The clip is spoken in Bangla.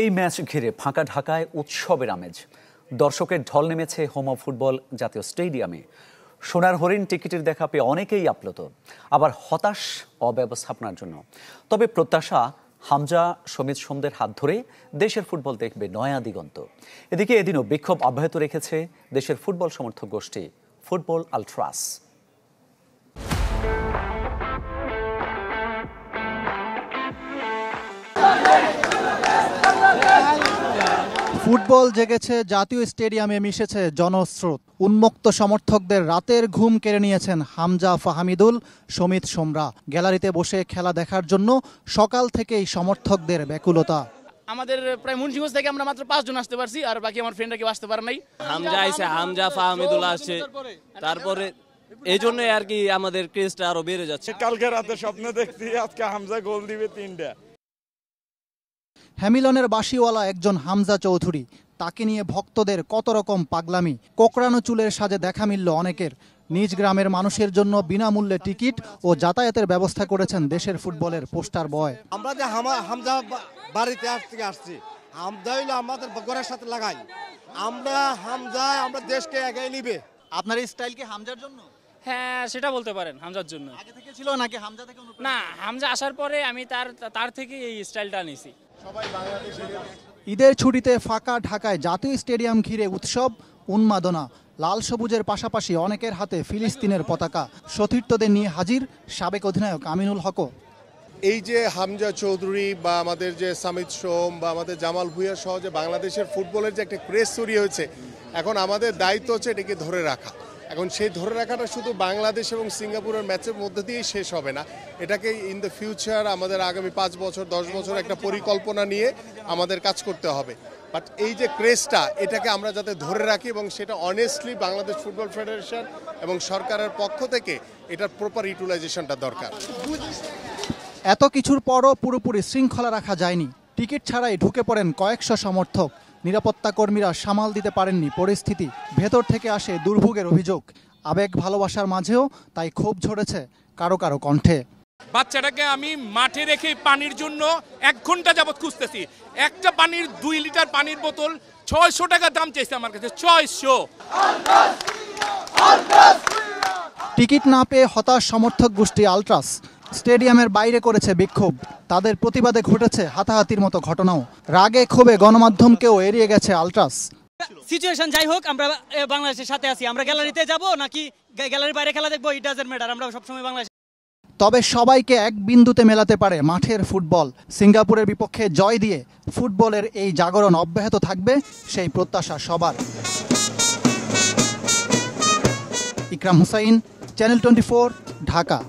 এই ম্যাচ ঘিরে ফাঁকা ঢাকায় উৎসবের আমেজ। দর্শকের ঢল নেমেছে হোম অফ ফুটবল জাতীয় স্টেডিয়ামে। সোনার হরিণ টিকিটের দেখা পেয়ে অনেকেই আপ্লুত, আবার হতাশ অব্যবস্থাপনার জন্য। তবে প্রত্যাশা, হামজা সমিত সোমদের হাত ধরে দেশের ফুটবল দেখবে নয়া দিগন্ত। এদিকে এদিনও বিক্ষোভ অব্যাহত রেখেছে দেশের ফুটবল সমর্থক গোষ্ঠী ফুটবল আলট্রাস। ফুটবল জেগেছে জাতীয় স্টেডিয়ামে, মিশেছে জনস্রোত। উন্মুক্ত সমর্থকদের রাতের ঘুম কেড়ে নিয়েছেন হামজা ফাহামিদুল, সমিত সোমরা। গ্যালারিতে বসে খেলা দেখার জন্য সকাল থেকেই সমর্থকদের ব্যাকুলতা। আমাদের প্রায় মুন্সিগঞ্জ থেকে আমরা মাত্র 5 জন আসতে পারছি, আর বাকি আমার ফ্রেন্ডরা কেউ আসতে পারে নাই। হামজা আইছে, হামজা ফাহামিদুল আসছে, তারপরে এই জন্য আর কি আমাদের ক্রেজটা আরো বেড়ে যাচ্ছে। কালকে রাতে স্বপ্ন দেখছি আজকে হামজা গোল দিবে 3টা। হ্যামিলনের বাঁশিওয়ালা একজন হামজা চৌধুরী। তাকে নিয়ে ভক্তদের কত রকম পাগলামি। কোকড়ানো চুলের সাজে দেখা মিলল অনেকের। নিজ গ্রামের মানুষের জন্য বিনামূল্যে টিকিট ও যাতায়াতের ব্যবস্থা করেছেন দেশের ফুটবলের পোস্টার বয়। আমরা যে হামজা বাড়িতে আসছি, হামজা হইলো আমাদের ঘরের সাথে লাগাই। আমরা হামজা আমরা দেশকে এগিয়ে নিবে। আপনার এই স্টাইল কি হামজার জন্য? হ্যাঁ, সেটা বলতে পারেন, হামজার জন্য। আগে থেকে ছিল নাকি হামজা থেকে? না, হামজা আসার পরে আমি তার থেকে এই স্টাইলটা নিয়েছি। ঈদের ছুটিতে ফাঁকা ঢাকায় জাতীয় স্টেডিয়াম ঘিরে উৎসব, উন্মাদনা। লাল সবুজের পাশাপাশি অনেকের হাতে ফিলিস্তিনের পতাকা। সতীর্থদের নিয়ে হাজির সাবেক অধিনায়ক আমিনুল হকও। এই যে হামজা চৌধুরী বা আমাদের যে সমিত সোম বা আমাদের জামাল ভুঁইয়া সহ যে বাংলাদেশের ফুটবলের যে একটা ক্রেজ তৈরি হয়েছে, এখন আমাদের দায়িত্ব হচ্ছে এটাকে ধরে রাখা। এখন সেই ধরে রাখাটা শুধু বাংলাদেশ এবং সিঙ্গাপুরের ম্যাচের মধ্যে দিয়েই শেষ হবে না। এটাকে ইন দ্য ফিউচার আমাদের আগামী 5 বছর 10 বছর একটা পরিকল্পনা নিয়ে আমাদের কাজ করতে হবে। বাট এই যে ক্রেজটা, এটাকে আমরা যাতে ধরে রাখি এবং সেটা অনেস্টলি বাংলাদেশ ফুটবল ফেডারেশন এবং সরকারের পক্ষ থেকে এটার প্রপার ইউটিলাইজেশনটা দরকার। এত কিছুর পরও পুরোপুরি শৃঙ্খলা রাখা যায়নি। টিকিট ছাড়াই ঢুকে পড়েন কয়েকশো সমর্থক। নিরাপত্তা কর্মীরা সামাল দিতে পারেননি পরিস্থিতি। ভেতর থেকে আসে দুর্ভোগের অভিযোগ। আবেগ ভালোবাসার মাঝেও তাই ক্ষোভ ঝরেছে কারো কারো কণ্ঠে। বাচ্চাটাকে আমি মাঠে রেখে পানির জন্য 1 ঘন্টা যাবত খুঁজতেছি। একটা পানির 2 লিটার পানির বোতল 600 টাকা দাম চাইছে আমার কাছে। 600। টিকিট না পেয়ে হতাশ সমর্থক গোষ্ঠী আলট্রাস স্টেডিয়ামের বাইরে করেছে বিক্ষোভ। তাদের প্রতিবাদে ঘটেছে হাতাহাতির মতো ঘটনাও। রাগে ক্ষোভে গণমাধ্যমকেও এড়িয়ে গেছে আলট্রাস। সিচুয়েশন যাই হোক, আমরা বাংলাদেশের সাথে আছি। আমরা গ্যালারিতে যাব নাকি গ্যালারির বাইরে খেলা দেখবো, ইট ডাজন্ট ম্যাটার। আমরা সবসময় বাংলাদেশ। তবে সবাইকে এক বিন্দুতে মেলাতে পারে মাঠের ফুটবল। সিঙ্গাপুরের বিপক্ষে জয় দিয়ে ফুটবলের এই জাগরণ অব্যাহত থাকবে, সেই প্রত্যাশা সবার। ইকরাম হুসাইন, চ্যানেল 24, ঢাকা।